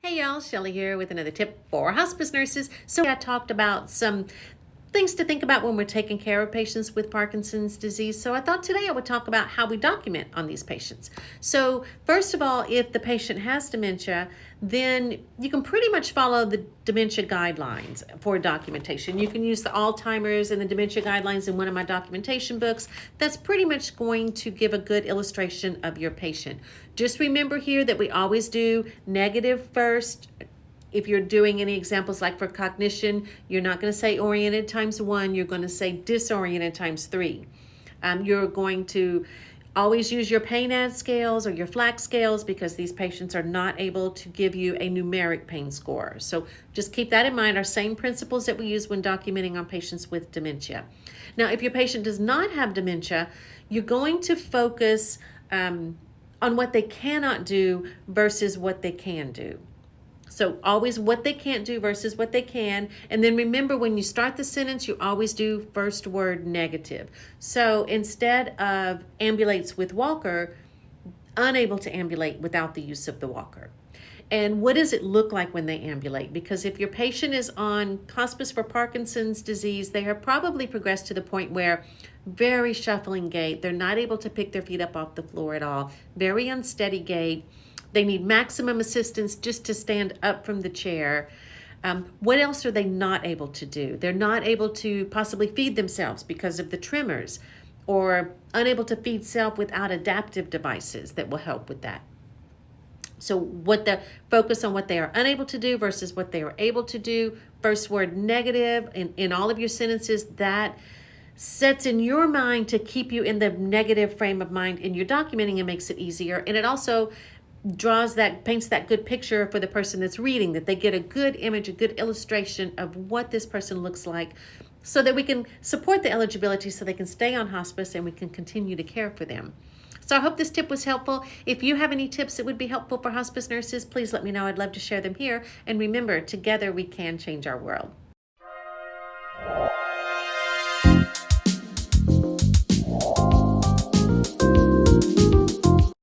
Hey y'all, Shelly here with another tip for hospice nurses. So I talked about some things to think about when we're taking care of patients with Parkinson's disease. So I thought today I would talk about how we document on these patients. So first of all, if the patient has dementia, then you can pretty much follow the dementia guidelines for documentation. You can use the Alzheimer's and the dementia guidelines in one of my documentation books. That's pretty much going to give a good illustration of your patient. Just remember here that we always do negative first. If you're doing any examples like for cognition, you're not going to say oriented times 1, you're going to say disoriented times 3. You're going to always use your pain ad scales or your FLAC scales because these patients are not able to give you a numeric pain score. So just keep that in mind, our same principles that we use when documenting on patients with dementia. Now, if your patient does not have dementia, you're going to focus on what they cannot do versus what they can do. So always what they can't do versus what they can. And then remember, when you start the sentence, you always do first word negative. So instead of ambulates with walker, unable to ambulate without the use of the walker. And what does it look like when they ambulate? Because if your patient is on hospice for Parkinson's disease, they have probably progressed to the point where very shuffling gait, they're not able to pick their feet up off the floor at all, very unsteady gait. They need maximum assistance just to stand up from the chair. What else are they not able to do? They're not able to possibly feed themselves because of the tremors, or unable to feed self without adaptive devices that will help with that. So what the focus on what they are unable to do versus what they are able to do. First word negative in all of your sentences, that sets in your mind to keep you in the negative frame of mind in your documenting and makes it easier. And it also paints that good picture for the person that's reading, that they get a good image, a good illustration of what this person looks like, so that we can support the eligibility so they can stay on hospice and we can continue to care for them. So I hope this tip was helpful. If you have any tips that would be helpful for hospice nurses, please let me know. I'd love to share them here. And remember, together we can change our world.